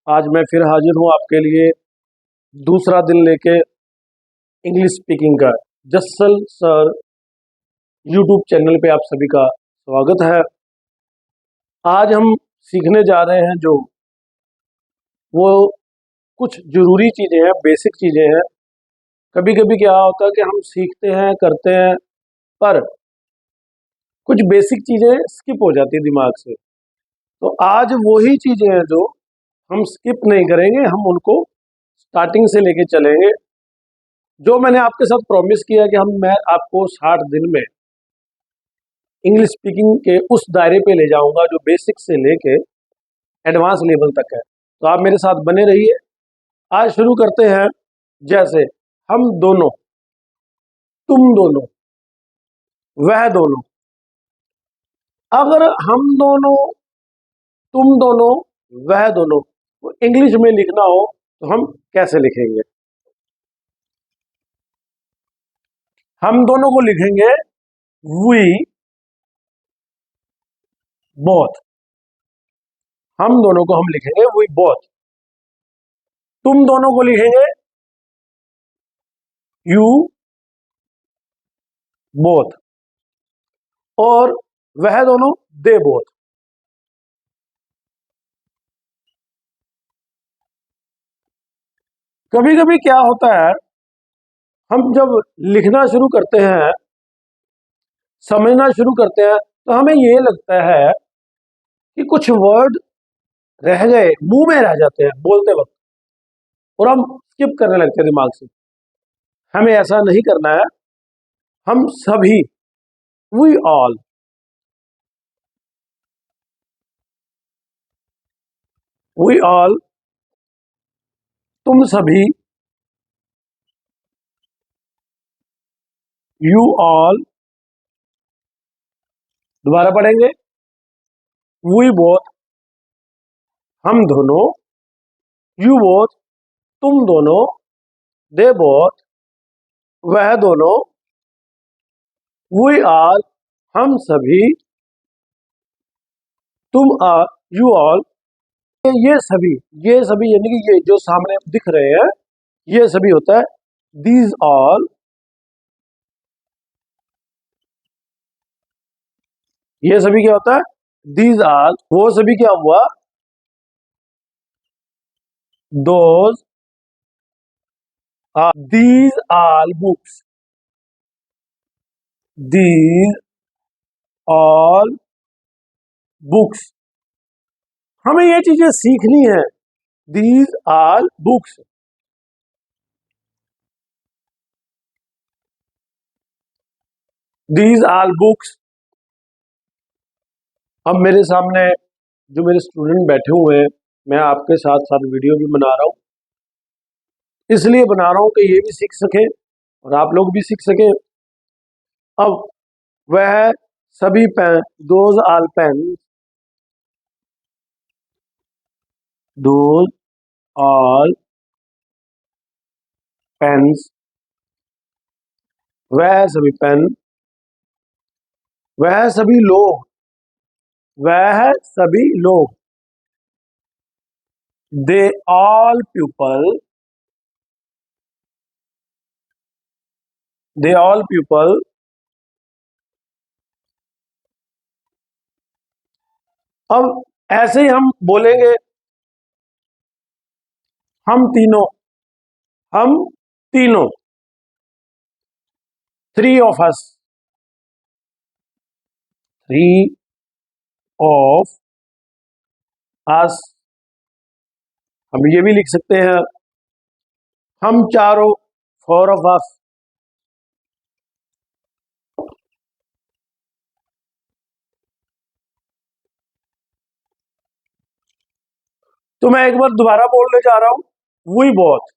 आज मैं फिर हाजिर हूँ आपके लिए दूसरा दिन लेके इंग्लिश स्पीकिंग का। जस्सल सर यूट्यूब चैनल पे आप सभी का स्वागत है। आज हम सीखने जा रहे हैं जो वो कुछ ज़रूरी चीज़ें हैं, बेसिक चीज़ें हैं। कभी कभी क्या होता है कि हम सीखते हैं, करते हैं, पर कुछ बेसिक चीज़ें स्किप हो जाती है दिमाग से। तो आज वही चीज़ें हैं जो हम स्किप नहीं करेंगे, हम उनको स्टार्टिंग से लेके चलेंगे। जो मैंने आपके साथ प्रॉमिस किया कि मैं आपको 60 दिन में इंग्लिश स्पीकिंग के उस दायरे पे ले जाऊंगा जो बेसिक से लेके एडवांस लेवल तक है। तो आप मेरे साथ बने रहिए। आज शुरू करते हैं। जैसे हम दोनों, तुम दोनों, वह दोनों। अगर हम दोनों, तुम दोनों, वह दोनों को इंग्लिश में लिखना हो तो हम कैसे लिखेंगे? हम दोनों को लिखेंगे वी बोथ। हम दोनों को हम लिखेंगे वी बोथ। तुम दोनों को लिखेंगे यू बोथ। और वह दोनों दे बोथ। कभी कभी क्या होता है, हम जब लिखना शुरू करते हैं, समझना शुरू करते हैं, तो हमें ये लगता है कि कुछ वर्ड रह गए, मुंह में रह जाते हैं बोलते वक्त, और हम स्किप करने लगते हैं दिमाग से। हमें ऐसा नहीं करना है। हम सभी, वी ऑल, वी ऑल, तुम सभी, यू ऑल। दोबारा पढ़ेंगे, वी बोथ, हम दोनों, यू बोथ, तुम दोनों, दे बोथ, वह दोनों, वी ऑल, हम सभी, तुम ऑल, यू ऑल। ये सभी यानी कि ये जो सामने दिख रहे हैं, ये सभी होता है दीज ऑल। ये सभी क्या होता है? These all. वो सभी क्या हुआ? Those are. These all books. These all books. हमें ये चीजें सीखनी है। These all books. These all books. अब मेरे सामने जो मेरे स्टूडेंट बैठे हुए हैं, मैं आपके साथ साथ वीडियो भी बना रहा हूँ। इसलिए बना रहा हूँ कि ये भी सीख सके और आप लोग भी सीख सके। अब वह सभी pen, those all pen, those all pens. वह सभी पेन, वह सभी लोग, वह सभी लोग। They all people, they all people. अब ऐसे ही हम बोलेंगे हम तीनों, हम तीनों, three of us, three of us. हम ये भी लिख सकते हैं हम चारों, फोर ऑफ अस। तो मैं एक बार दोबारा बोलने जा रहा हूं, वी बोथ।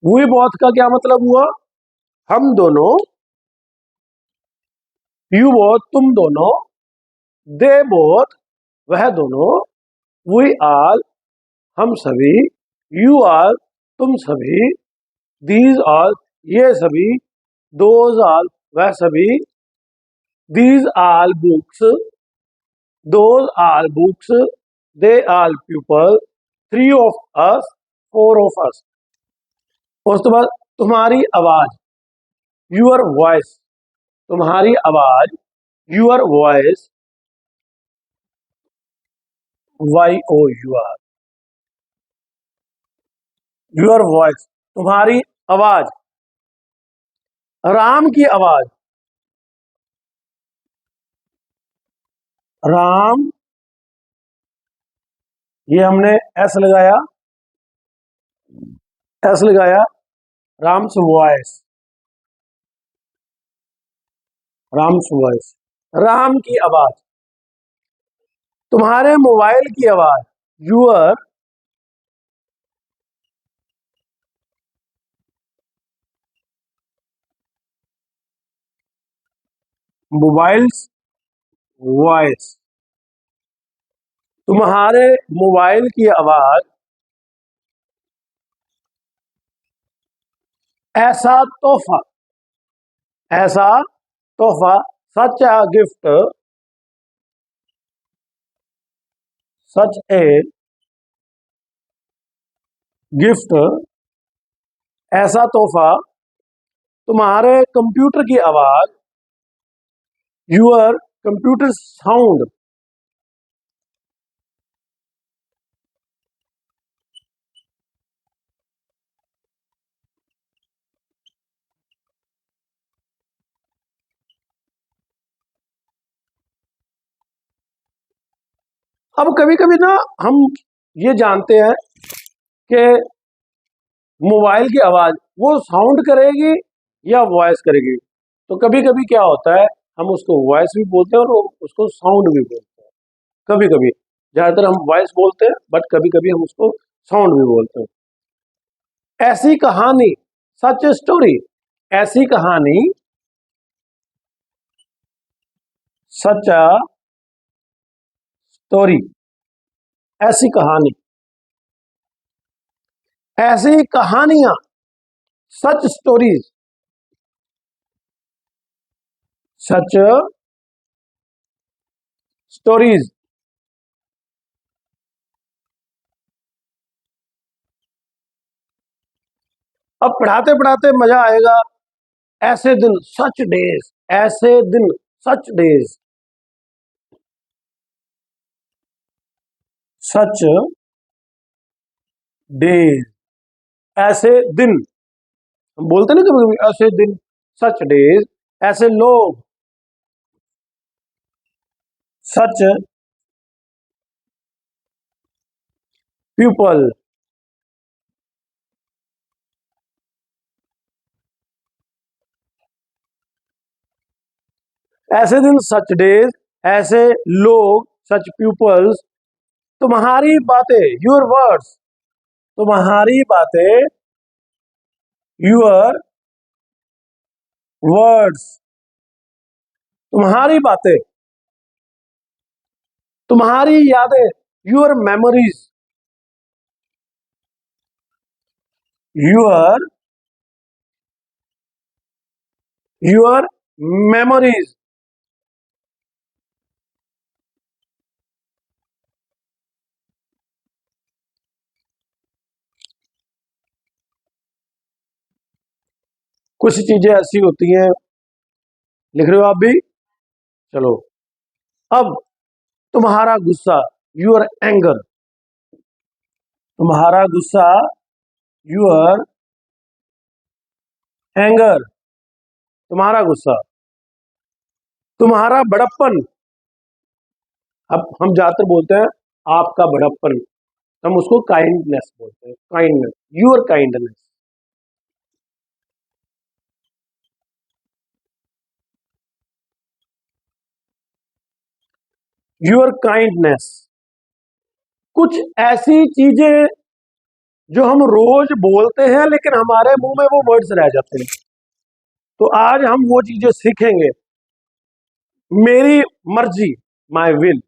वी बोथ का क्या मतलब हुआ? हम दोनों, यू बोथ, तुम दोनों, दे बोथ, वह दोनों, वी ऑल, हम सभी, यू ऑल, तुम सभी, दीज ऑल, ये सभी, दोज ऑल, वह सभी, these all books, those all books, they all people, 3 of us, 4 of us. उसके बाद तुम्हारी आवाज, यूर वॉइस, तुम्हारी आवाज, your voice, YOUR, your voice, तुम्हारी आवाज। राम की आवाज, राम, ये हमने एस लगाया, एस लगाया, राम्स वॉइस, राम्स वॉइस, राम की आवाज। तुम्हारे मोबाइल की आवाज, यूर मोबाइल्स वॉइस, तुम्हारे मोबाइल की आवाज। ऐसा तोहफा, ऐसा तोहफा, सच a gift, such a gift, ऐसा तोहफा। तुम्हारे कंप्यूटर की आवाज, यूर कंप्यूटर साउंड, अब कभी कभी ना हम ये जानते हैं कि मोबाइल की आवाज वो साउंड करेगी या वॉइस करेगी। तो कभी कभी क्या होता है, हम उसको वॉइस भी बोलते हैं और उसको साउंड भी बोलते हैं। कभी कभी, ज्यादातर हम वॉइस बोलते हैं, बट कभी कभी हम उसको साउंड भी बोलते हैं। ऐसी कहानी, सच स्टोरी, ऐसी कहानी, सच अ स्टोरी, ऐसी कहानी, ऐसी कहानियां, सच स्टोरीज, सच स्टोरीज। अब पढ़ाते पढ़ाते मजा आएगा। ऐसे दिन, सच डेज, ऐसे दिन, सच डेज, सच डेज, ऐसे दिन। हम बोलते ना कभी कभी ऐसे दिन, सच डेज, ऐसे लोग, सच पीपल, ऐसे दिन, सच डेज, ऐसे लोग, सच पीपल्स। तुम्हारी बातें, यूर वर्ड्स, तुम्हारी बातें, यूर वर्ड्स, तुम्हारी बातें। तुम्हारी यादें, your memories, your your memories. कुछ चीजें ऐसी होती हैं, लिख रहे हो आप भी, चलो। अब तुम्हारा गुस्सा, यूर एंगर, तुम्हारा गुस्सा, यूर एंगर, तुम्हारा गुस्सा। तुम्हारा बड़प्पन, अब हम ज्यादातर बोलते हैं आपका बड़प्पन, हम उसको काइंडनेस बोलते हैं, kindness, your kindness. Your kindness. कुछ ऐसी चीजें जो हम रोज बोलते हैं लेकिन हमारे मुंह में वो वर्ड्स रह जाते हैं, तो आज हम वो चीजें सीखेंगे। मेरी मर्जी, माय विल,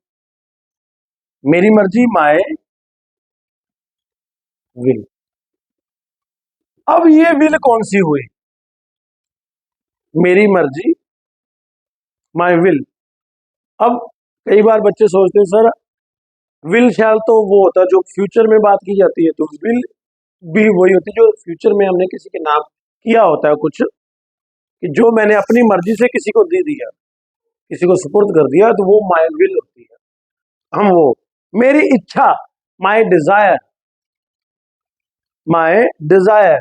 मेरी मर्जी, माय विल। अब ये विल कौन सी हुई, मेरी मर्जी, माय विल। अब कई बार बच्चे सोचते हैं सर विल शैल तो वो होता है जो फ्यूचर में बात की जाती है, तो विल भी वही होती है जो फ्यूचर में हमने किसी के नाम किया होता है कुछ, कि जो मैंने अपनी मर्जी से किसी को दे दिया, किसी को सुपुर्द कर दिया, तो वो माई विल होती है। हम वो, मेरी इच्छा, my desire, my desire,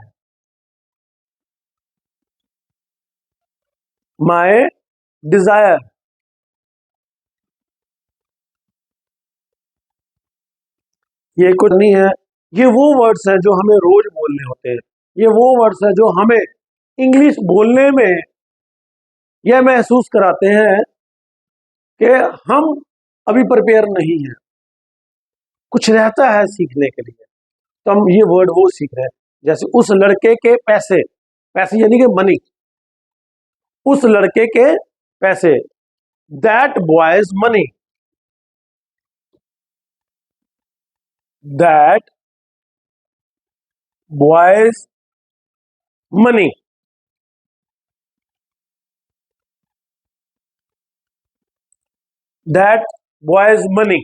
my desire. ये कुछ नहीं है, ये वो वर्ड्स हैं जो हमें रोज बोलने होते हैं। ये वो वर्ड्स हैं जो हमें इंग्लिश बोलने में यह महसूस कराते हैं कि हम अभी प्रिपेयर नहीं हैं, कुछ रहता है सीखने के लिए, तो हम ये वर्ड वो सीख रहे हैं। जैसे उस लड़के के पैसे, पैसे यानी कि मनी, उस लड़के के पैसे, that boy's money, that boy's money, that boy's money.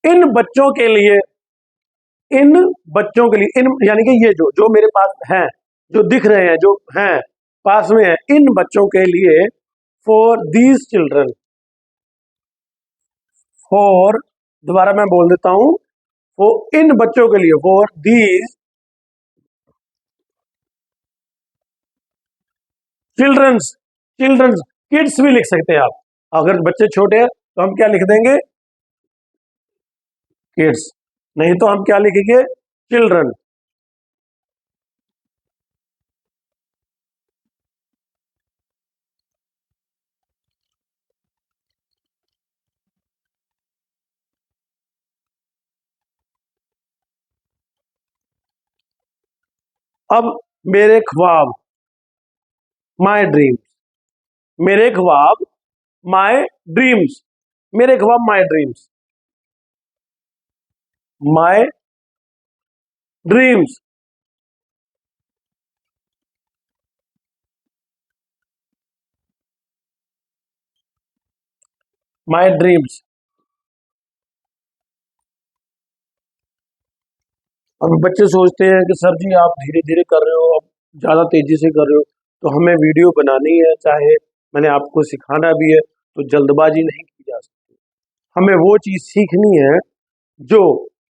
इन बच्चों के लिए, इन बच्चों के लिए, इन यानी कि ये जो जो मेरे पास हैं, जो दिख रहे हैं, जो हैं पास में हैं, इन बच्चों के लिए, फॉर दीज चिल्ड्रन, फॉर, दोबारा मैं बोल देता हूं, फॉर इन बच्चों के लिए, for these childrens, childrens, kids भी लिख सकते हैं आप, अगर बच्चे छोटे हैं तो हम क्या लिख देंगे, किड्स, नहीं तो हम क्या लिखेंगे, चिल्ड्रन। अब मेरे ख्वाब, माई ड्रीम्स, मेरे ख्वाब, माई ड्रीम्स, मेरे ख्वाब, my dreams, my dreams, my dreams. अब बच्चे सोचते हैं कि सर जी आप धीरे धीरे कर रहे हो, अब ज़्यादा तेजी से कर रहे हो, तो हमें वीडियो बनानी है, चाहे मैंने आपको सिखाना भी है, तो जल्दबाजी नहीं की जा सकती। हमें वो चीज़ सीखनी है जो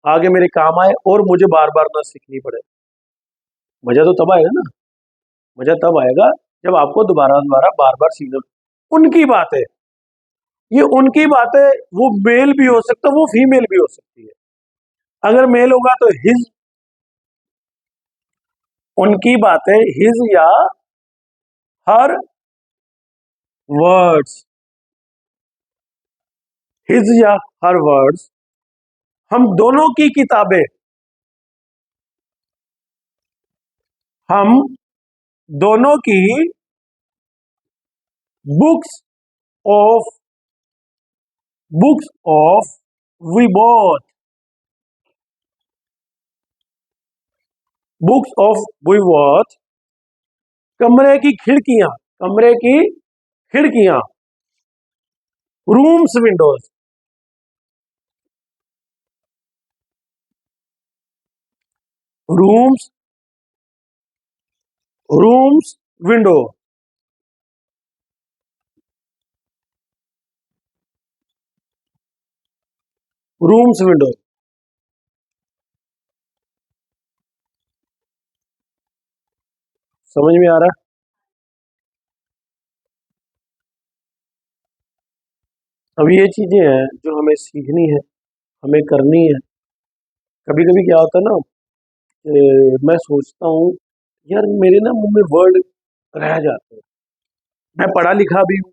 आगे मेरे काम आए और मुझे बार बार ना सीखनी पड़े। मज़ा तो तब आएगा ना, मज़ा तब आएगा जब आपको दोबारा दोबारा बार बार सीखना। उनकी बातें, ये उनकी बातें, वो मेल भी हो सकता है, वो फीमेल भी हो सकती है। अगर मेल होगा तो हिज, उनकी बातें, हिज या हर वर्ड्स, हिज या हर वर्ड्स। हम दोनों की किताबें, हम दोनों की books of, books of, we both, books of we both. कमरे की खिड़कियां, कमरे की खिड़कियां, rooms windows, rooms, rooms window, rooms window. समझ में आ रहा है? अब ये चीजें हैं जो हमें सीखनी है, हमें करनी है। कभी कभी क्या होता है ना, मैं सोचता हूँ यार मेरे ना मुंह में वर्ड रह जाते हैं, मैं पढ़ा लिखा भी हूँ,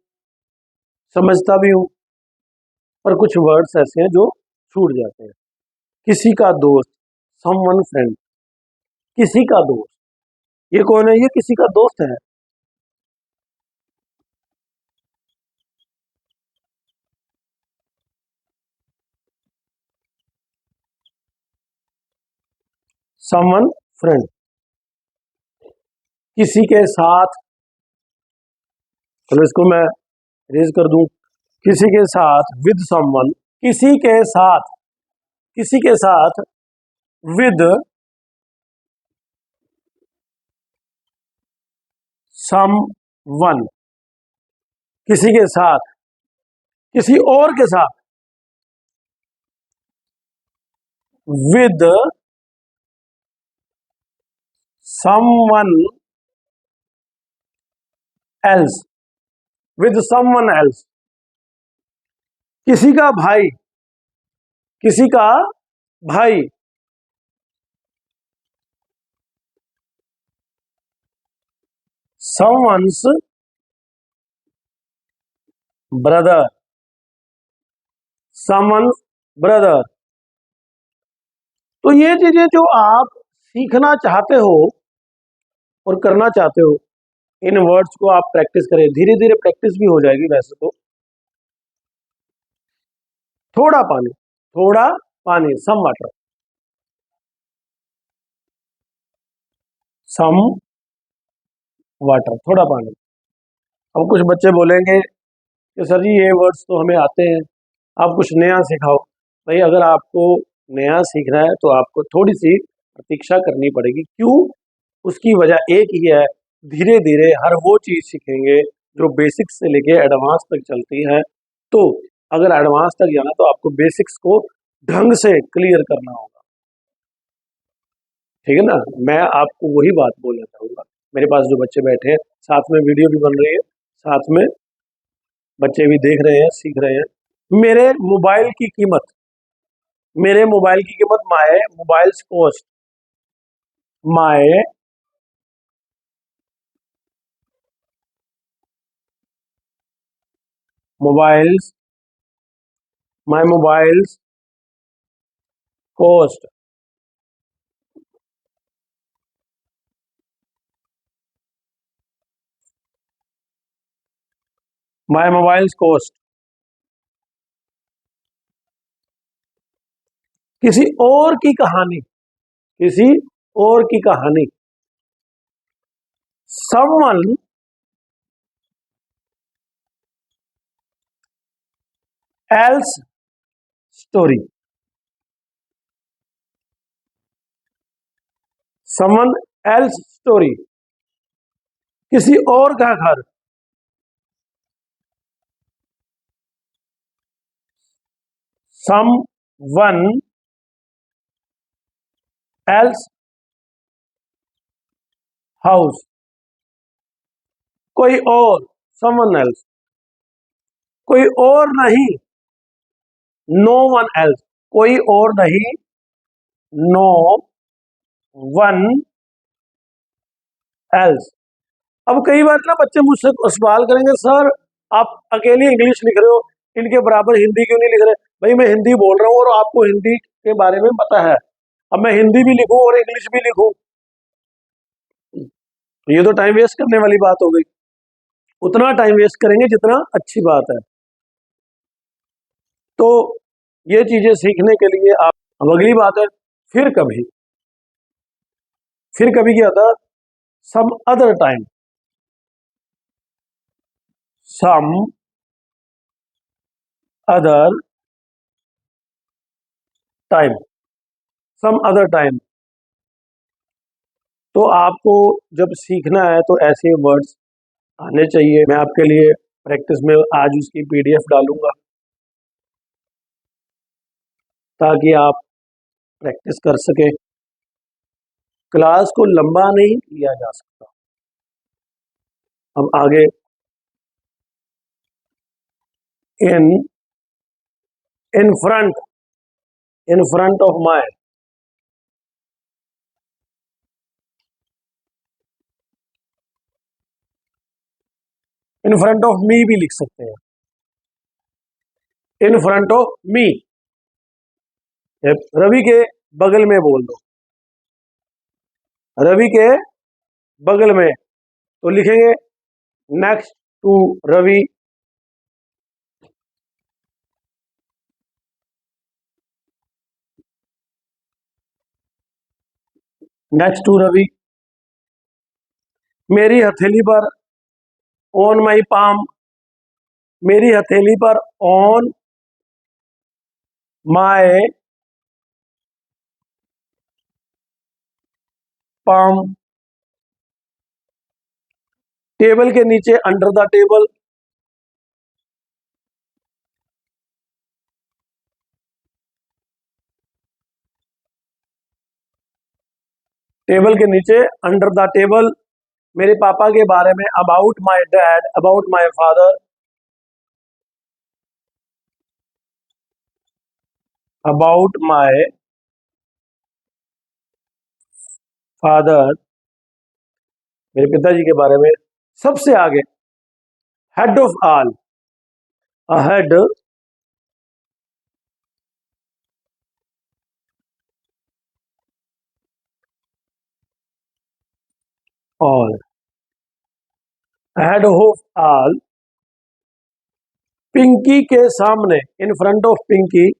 समझता भी हूँ, पर कुछ वर्ड्स ऐसे हैं जो छूट जाते हैं। किसी का दोस्त, समवन फ्रेंड, किसी का दोस्त, ये कौन है, ये किसी का दोस्त है। समवन फ्रेंड, किसी के साथ, चलो इसको मैं रेज कर दूं, किसी के साथ, विद समवन, किसी के साथ, किसी के साथ, विद समवन, किसी के साथ, किसी और के साथ, with someone else, with someone else, किसी का भाई, किसी का भाई, someone's brother, someone's brother। तो ये चीजें जो आप सीखना चाहते हो और करना चाहते हो, इन वर्ड्स को आप प्रैक्टिस करें, धीरे धीरे प्रैक्टिस भी हो जाएगी। वैसे तो थोड़ा पानी, थोड़ा पानी, सम वाटर, सम वाटर, थोड़ा पानी। अब कुछ बच्चे बोलेंगे कि सर जी ये वर्ड्स तो हमें आते हैं, आप कुछ नया सिखाओ। भाई अगर आपको नया सीखना है तो आपको थोड़ी सी प्रतीक्षा करनी पड़ेगी। क्यों? उसकी वजह एक ही है, धीरे धीरे हर वो चीज़ सीखेंगे जो बेसिक्स से लेके एडवांस तक चलती है। तो अगर एडवांस तक जाना तो आपको बेसिक्स को ढंग से क्लियर करना होगा, ठीक है ना। मैं आपको वही बात बोलना चाहूँगा। मेरे पास जो बच्चे बैठे हैं, साथ में वीडियो भी बन रही है, साथ में बच्चे भी देख रहे हैं, सीख रहे हैं। मेरे मोबाइल की कीमत, मेरे मोबाइल की कीमत, my mobiles cost, my mobiles, my mobiles cost, my mobiles cost. किसी और की कहानी, किसी और की कहानी, someone else story, someone else story, किसी और का घर, someone else house, कोई और, someone else, कोई और नहीं, no one else, कोई और नहीं, no one else। अब कई बार ना बच्चे मुझसे सवाल करेंगे, सर आप अकेली इंग्लिश लिख रहे हो, इनके बराबर हिंदी क्यों नहीं लिख रहे? भाई मैं हिंदी बोल रहा हूँ और आपको हिंदी के बारे में पता है। अब मैं हिंदी भी लिखूं और इंग्लिश भी लिखूं, ये तो टाइम वेस्ट करने वाली बात हो गई। उतना टाइम वेस्ट करेंगे जितना अच्छी बात है। तो ये चीजें सीखने के लिए आप, अब अगली बात है, फिर कभी, फिर कभी क्या था, some other time, some other time, some other time. तो आपको जब सीखना है तो ऐसे वर्ड्स आने चाहिए। मैं आपके लिए प्रैक्टिस में आज उसकी पीडीएफ डालूंगा ताकि आप प्रैक्टिस कर सकें। क्लास को लंबा नहीं किया जा सकता। अब आगे, in in front of my, in front of me भी लिख सकते हैं, in front of me, Ravi के बगल में बोल दो, रवि के बगल में, तो लिखेंगे next to Ravi, next to Ravi. मेरी हथेली पर, ऑन माई पाम, मेरी हथेली पर, ऑन माय palm, टेबल के नीचे अंडर द टेबल, टेबल के नीचे अंडर द टेबल, मेरे पापा के बारे में, about my dad, about my father, about my father, मेरे पिताजी के बारे में। सबसे आगे head of all, head all, head of all, Pinky के सामने, in front of Pinky,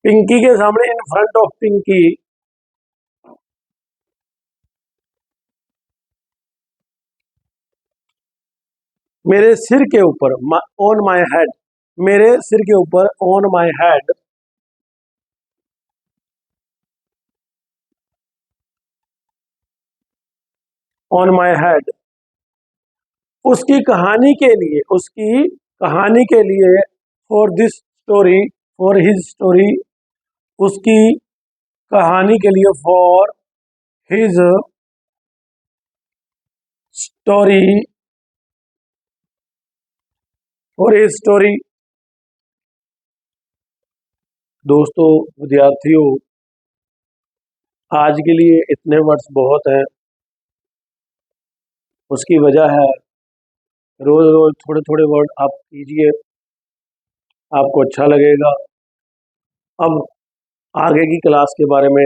Pinky के सामने, इन फ्रंट ऑफ पिंकी, मेरे सिर के ऊपर, ऑन माय हेड, मेरे सिर के ऊपर, on my head, on my head, उसकी कहानी के लिए, उसकी कहानी के लिए, for this story, for his story, उसकी कहानी के लिए, for his story, for his story. दोस्तों, विद्यार्थियों, आज के लिए इतने वर्ड्स बहुत हैं। उसकी वजह है रोज रोज थोड़े थोड़े वर्ड आप कीजिए, आपको अच्छा लगेगा। अब आगे की क्लास के बारे में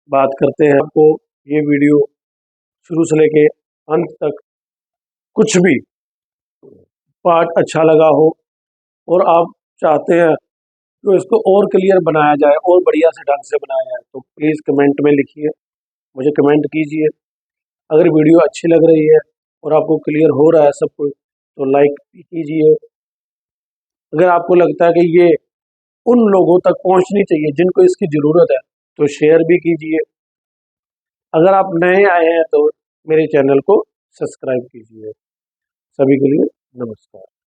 बात करते हैं। आपको ये वीडियो शुरू से लेके अंत तक कुछ भी पार्ट अच्छा लगा हो और आप चाहते हैं कि इसको और क्लियर बनाया जाए और बढ़िया से ढंग से बनाया जाए, तो प्लीज़ कमेंट में लिखिए, मुझे कमेंट कीजिए। अगर वीडियो अच्छी लग रही है और आपको क्लियर हो रहा है सब कुछ, तो लाइक भी कीजिए। अगर आपको लगता है कि ये उन लोगों तक पहुंचनी चाहिए जिनको इसकी ज़रूरत है, तो शेयर भी कीजिए। अगर आप नए आए हैं तो मेरे चैनल को सब्सक्राइब कीजिए। सभी के लिए नमस्कार।